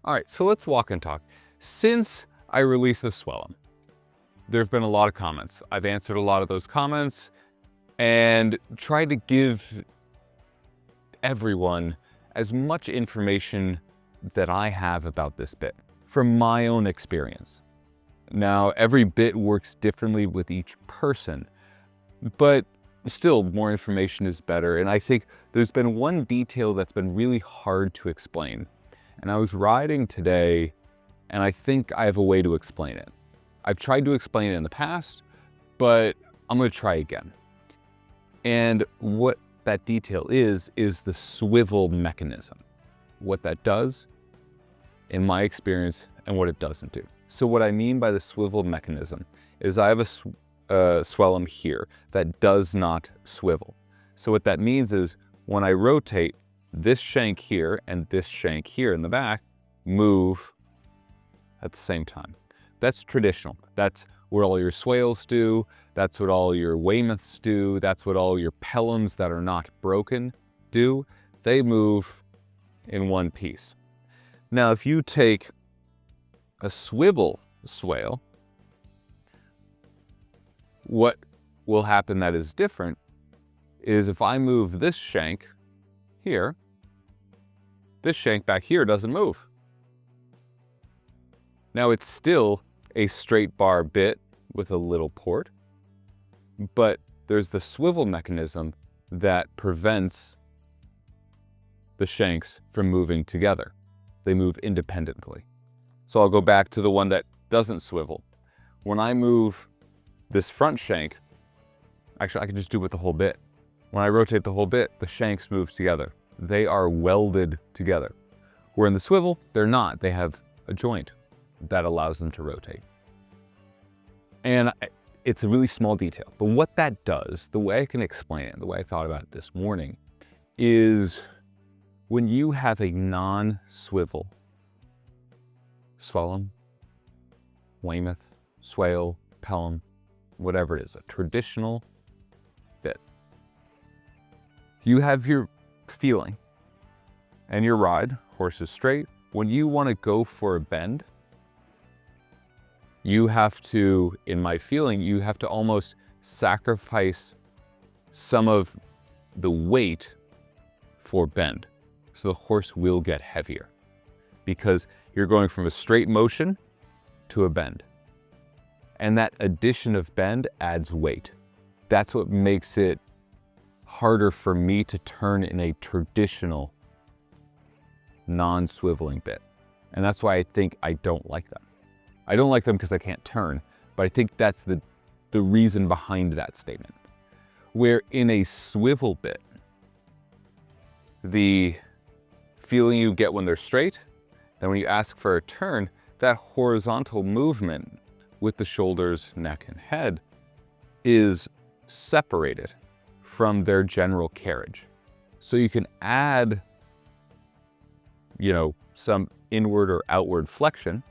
All right, so let's walk and talk. Since I released the Swelham, there've been a lot of comments. I've answered a lot of those comments and tried to give everyone as much information that I have about this bit from my own experience. Now, every bit works differently with each person, but still more information is better. And I think there's been one detail that's been really hard to explain. And I was riding today, and I think I have a way to explain it. I've tried to explain it in the past, but I'm going to try again. And what that detail is the swivel mechanism. What that does, in my experience, and what it doesn't do. So what I mean by the swivel mechanism is I have a Swelham here that does not swivel. So what that means is when I rotate, this shank here and this shank here in the back move at the same time. That's traditional. That's what all your swales do. That's what all your Weymouths do. That's what all your Pelhams that are not broken do. They move in one piece. Now, if you take a swivel swale, what will happen that is different is if I move this shank here, this shank back here doesn't move. Now, it's still a straight bar bit with a little port, but there's the swivel mechanism that prevents the shanks from moving together. They move independently. So I'll go back to the one that doesn't swivel. When I move this front shank, actually I can just do it with the whole bit. When I rotate the whole bit, the shanks move together. They are welded together. Where in the swivel, they're not. They have a joint that allows them to rotate. And it's a really small detail, but what that does, the way I can explain it, the way I thought about it this morning, is when you have a non-swivel Swelham, Weymouth, swale, Pelham, whatever it is, a traditional bit, you have your feeling and your ride, horse is straight. When you want to go for a bend, you have to, in my feeling, you have to almost sacrifice some of the weight for bend. So the horse will get heavier because you're going from a straight motion to a bend. And that addition of bend adds weight. That's what makes it harder for me to turn in a traditional non-swiveling bit. And that's why I think I don't like them. I don't like them because I can't turn, but I think that's the reason behind that statement. Where in a swivel bit, the feeling you get when they're straight, then when you ask for a turn, that horizontal movement with the shoulders, neck, and head is separated from their general carriage. So you can add, some inward or outward flexion,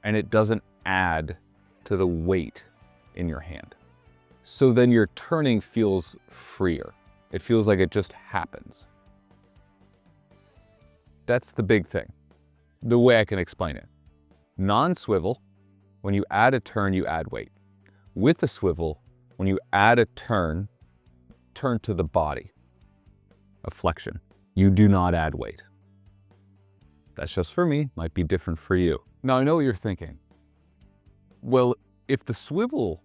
and it doesn't add to the weight in your hand. So then your turning feels freer. It feels like it just happens. That's the big thing, the way I can explain it. Non-swivel, when you add a turn, you add weight. With a swivel, when you add a turn to the body, a flexion, you do not add weight. That's just for me, might be different for you. Now, I know what you're thinking. Well, if the swivel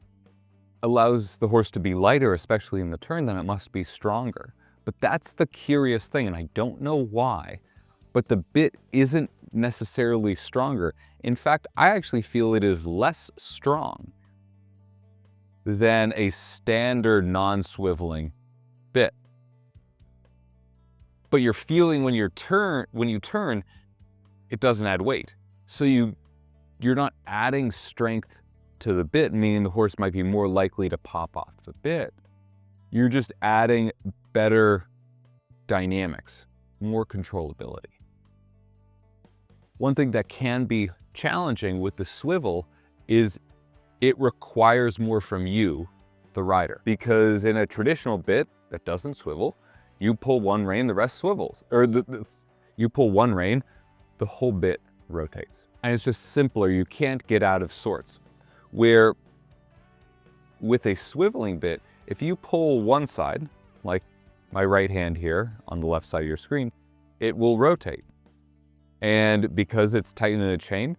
allows the horse to be lighter, especially in the turn, then it must be stronger. But that's the curious thing, and I don't know why, but the bit isn't necessarily stronger. In fact, I actually feel it is less strong than a standard non-swiveling bit. But your feeling when you turn, it doesn't add weight. So you're not adding strength to the bit, meaning the horse might be more likely to pop off the bit. You're just adding better dynamics, more controllability. One thing that can be challenging with the swivel is it requires more from you, the rider, because in a traditional bit that doesn't swivel, you pull one rein, the rest swivels, or you pull one rein, the whole bit rotates. And it's just simpler, you can't get out of sorts. Where with a swiveling bit, if you pull one side, like my right hand here on the left side of your screen, it will rotate. And because it's tightened in the chain,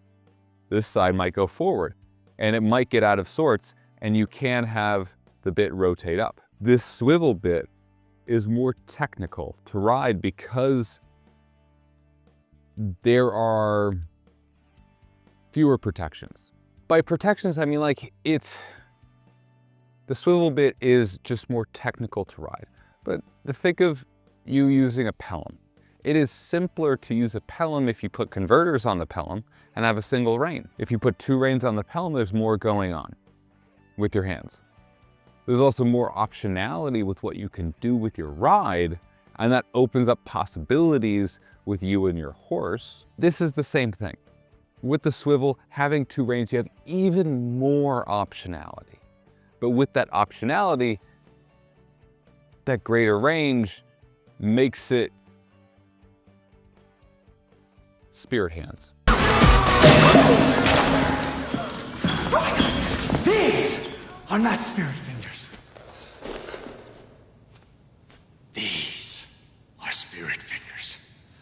this side might go forward and it might get out of sorts, and you can have the bit rotate up. This swivel bit is more technical to ride because there are fewer protections. By protections, I mean like the swivel bit is just more technical to ride. But think of you using a pelham. It is simpler to use a pelham if you put converters on the pelham and have a single rein. If you put 2 reins on the pelham, there's more going on with your hands. There's also more optionality with what you can do with your ride, and that opens up possibilities with you and your horse. This is the same thing. With the swivel, having 2 reins, you have even more optionality. But with that optionality, that greater range makes it spirit hands. These are not spirit fingers. These are spirit fingers.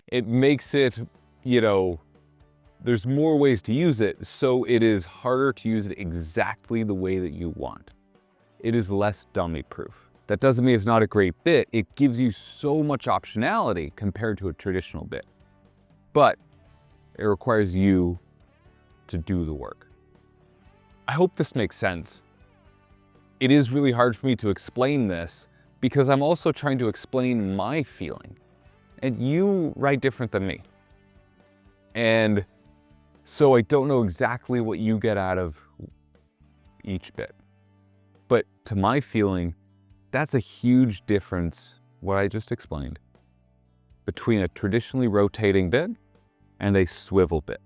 It makes it, there's more ways to use it, so it is harder to use it exactly the way that you want. It is less dummy proof. That doesn't mean it's not a great bit. It gives you so much optionality compared to a traditional bit. But it requires you to do the work. I hope this makes sense. It is really hard for me to explain this because I'm also trying to explain my feeling. And you ride different than me. And so I don't know exactly what you get out of each bit. But to my feeling, that's a huge difference, what I just explained, between a traditionally rotating bit and a swivel bit.